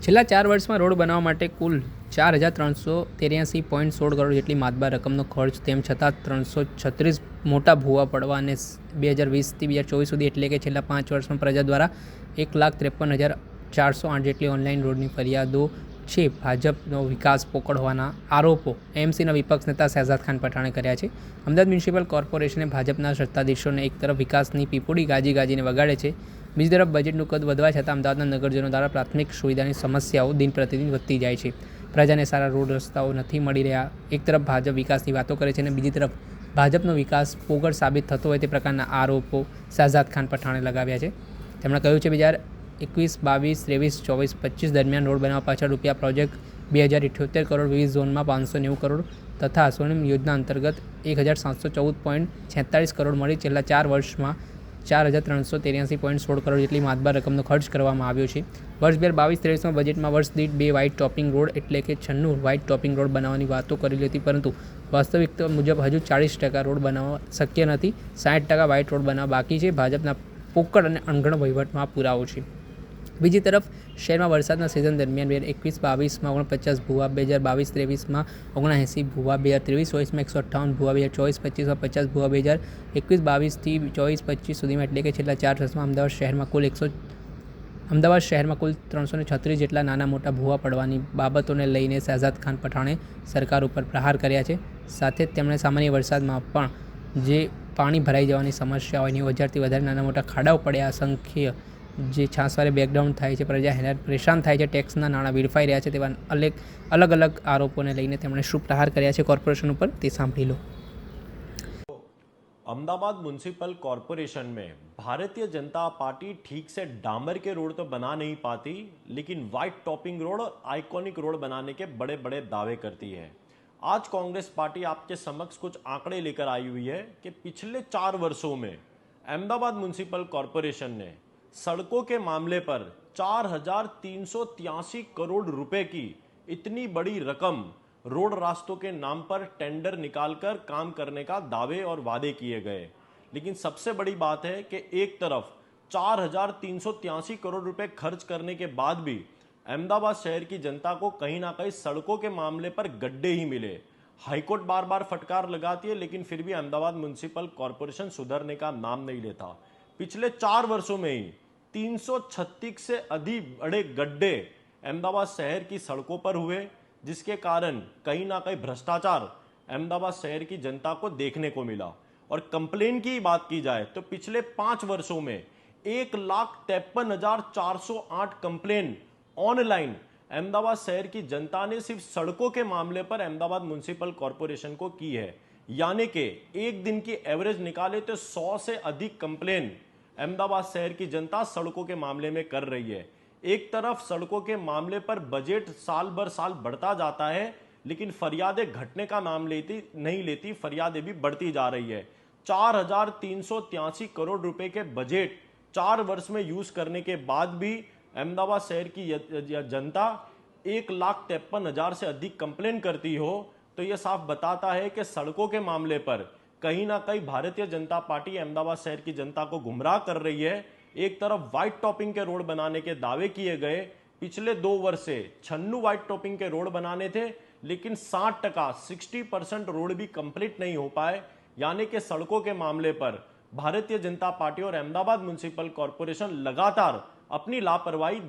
છેલ્લા 4 વર્ષમાં રોડ બનાવવા માટે કુલ 4383.16 કરોડ જેટલી માતબાર રકમનો ખર્ચ, તેમ છતાં 336 મોટા ભૂવા પડવા અને 2020થી 2024 સુધી એટલે કે છેલ્લા 5 વર્ષમાં પ્રજા દ્વારા 1,53,408 જેટલી ઓનલાઈન રોડની ફરિયાદો છે. ભાજપનો વિકાસ પોકળ હોવાના આરોપો એમસીના વિપક્ષ નેતા શહેજાદ ખાન પઠાણે કર્યા છે. અમદાવાદ મ્યુનિસિપલ કોર્પોરેશને ભાજપના સત્તાધીશોને એક તરફ વિકાસની પીપુડી ગાજીને વગાડે છે, બીજી તરફ બજેટનું કદ વધવા છતાં અમદાવાદના નગરજનો દ્વારા પ્રાથમિક સુવિધાની સમસ્યાઓ દિન પ્રતિદિન વધતી જાય છે. પ્રજાને સારા રોડ રસ્તાઓ નથી મળી રહ્યા. એક તરફ ભાજપ વિકાસની વાતો કરે છે અને બીજી તરફ ભાજપનો વિકાસ પોકળ સાબિત થતો હોય તે પ્રકારના આરોપો શહેજાદ ખાન પઠાણે લગાવ્યા છે. તેમણે કહ્યું છે 2021-22, 23-24-25 દરમિયાન રોડ બનાવવા પાછળ રૂપિયા પ્રોજેક્ટ 2078 કરોડ, વિવિધ ઝોનમાં 590 કરોડ તથા સ્વર્ણિમ યોજના અંતર્ગત 1714.46 કરોડ મળી છેલ્લા 4 વર્ષમાં 4383.16 કરોડ જેટલી માતબાર રકમનો ખર્ચ કરવામાં આવ્યો છે. વર્ષ 2022-23માં બજેટમાં વર્ષ દીઠ 2 વ્હાઇટ ટોપિંગ રોડ એટલે કે 96 વ્હાઇટ ટોપિંગ રોડ બનાવવાની વાતો કરેલી હતી, પરંતુ વાસ્તવિકતા મુજબ હજુ 40% રોડ બનાવવા શક્ય નથી. 60% વ્હાઇટ રોડ બનાવવા બાકી છે. ભાજપના પોકળ અને અણઘડ વહીવટમાં પુરાવો છે. બીજી તરફ શહેરમાં વરસાદના સિઝન દરમિયાન 2021-22માં 49 ભૂવા, 2022-23માં 79 ભૂવા, 2023-24માં 158 ભૂવા, 2024-25માં 50 ભૂવા, 2021-22થી 24-25 સુધીમાં એટલે કે છેલ્લા 4 વર્ષમાં અમદાવાદ શહેરમાં કુલ 336 જેટલા નાના મોટા ભૂવા પડવાની બાબતોને લઈને શહેજાદ ખાન પઠાણે સરકાર ઉપર પ્રહાર કર્યા છે. સાથે જ તેમણે સામાન્ય વરસાદમાં પણ જે પાણી ભરાઈ જવાની સમસ્યા હોય, 90,000થી વધારે નાના મોટા ખાડાઓ પડ્યા, અસંખ્ય જે છાસવારે બેકડાઉન થાય છે, પ્રજા હેરાન પરેશાન થાય છે, ટેક્સના નાણાં વેડફાઈ રહ્યા છે, તેવા અલગ અલગ આરોપોને લઈને તેમણે શું પ્રહાર કર્યા છે કોર્પોરેશન ઉપર, તે સાંભળી લો. अहमदाबाद म्यूनसिपल कॉरपोरेशन में भारतीय जनता पार्टी ठीक से डामर के रोड तो बना नहीं पाती, लेकिन व्हाइट टॉपिंग रोड और आइकॉनिक रोड बनाने के बड़े बड़े दावे करती है. आज कांग्रेस पार्टी आपके समक्ष कुछ आंकड़े लेकर आई हुई है कि पिछले 4 वर्षों में अहमदाबाद म्यूनसिपल कॉरपोरेशन ने सड़कों के मामले पर 4,383 करोड़ रुपए की इतनी बड़ी रकम रोड रास्तों के नाम पर टेंडर निकालकर काम करने का दावे और वादे किए गए. लेकिन सबसे बड़ी बात है कि एक तरफ 4,383 करोड़ रुपए खर्च करने के बाद भी अहमदाबाद शहर की जनता को कहीं ना कहीं सड़कों के मामले पर गड्ढे ही मिले. हाईकोर्ट बार बार फटकार लगाती है, लेकिन फिर भी अहमदाबाद म्यूनसिपल कॉरपोरेशन सुधरने का नाम नहीं लेता. पिछले 4 वर्षों में ही 336 से अधिक बड़े गड्ढे अहमदाबाद शहर की सड़कों पर हुए, जिसके कारण कहीं ना कहीं भ्रष्टाचार अहमदाबाद शहर की जनता को देखने को मिला. और कंप्लेन की बात की जाए तो पिछले 5 वर्षों में 1,53,408 कंप्लेन ऑनलाइन अहमदाबाद शहर की जनता ने सिर्फ सड़कों के मामले पर अहमदाबाद म्यूनसिपल कॉरपोरेशन को की है. यानी कि एक दिन की एवरेज निकाले तो 100 से अधिक कंप्लेन अहमदाबाद शहर की जनता सड़कों के मामले में कर रही है. एक तरफ सड़कों के मामले पर बजट साल भर साल बढ़ता जाता है, लेकिन फरियादें घटने का नाम नहीं लेती, फरियादें भी बढ़ती जा रही है. 4,383 करोड़ रुपए के बजट 4 वर्ष में यूज करने के बाद भी अहमदाबाद शहर की जनता 1,53,000 से अधिक कंप्लेन करती हो, तो यह साफ बताता है कि सड़कों के मामले पर कहीं ना कहीं भारतीय जनता पार्टी अहमदाबाद शहर की जनता को गुमराह कर रही है. एक तरफ व्हाइट टॉपिंग के रोड बनाने के दावे किए गए, पिछले 2 वर्ष से 96 व्हाइट टॉपिंग के रोड बनाने थे, लेकिन 60% रोड भी कंप्लीट नहीं हो पाए. यानी कि सड़कों के मामले पर भारतीय जनता पार्टी और अहमदाबाद म्यूनसिपल कॉरपोरेशन लगातार अपनी लापरवाही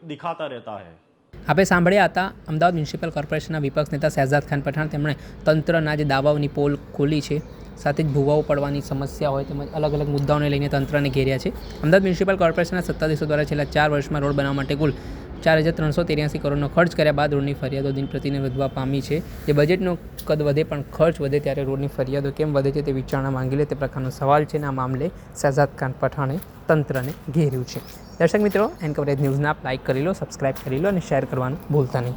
दिखाता रहता है. આપણે સાંભળ્યા હતા અમદાવાદ મ્યુનિસિપલ કોર્પોરેશનના વિપક્ષ નેતા શહેજાદ ખાન પઠાણ. તેમણે તંત્રના જે દાવાઓની પોલ ખોલી છે, સાથે જ ભૂવાઓ પડવાની સમસ્યા હોય તેમજ અલગ અલગ મુદ્દાઓને લઈને તંત્રને ઘેર્યા છે. અમદાવાદ મ્યુનિસિપલ કોર્પોરેશનના સત્તાધીશો દ્વારા છેલ્લા 4 વર્ષમાં રોડ બનાવવા માટે કુલ 4,383 કરોડનો ખર્ચ કર્યા બાદ રોડની ફરિયાદો દિન પ્રતિદિન વધવા પામી છે. જે બજેટનું કદ વધે પણ ખર્ચ વધે ત્યારે રોડની ફરિયાદો કેમ વધે છે તે વિચારણા માંગી લે તે પ્રકારનો સવાલ છે. અને આ મામલે શહેજાદ ખાન પઠાણે તંત્રને ઘેર્યું છે. દર્શક મિત્રો, એન કવરેજ ન્યૂઝને આપ લાઇક કરી લો, સબસ્ક્રાઇબ કરી લો અને શેર કરવાનું ભૂલતા નહીં.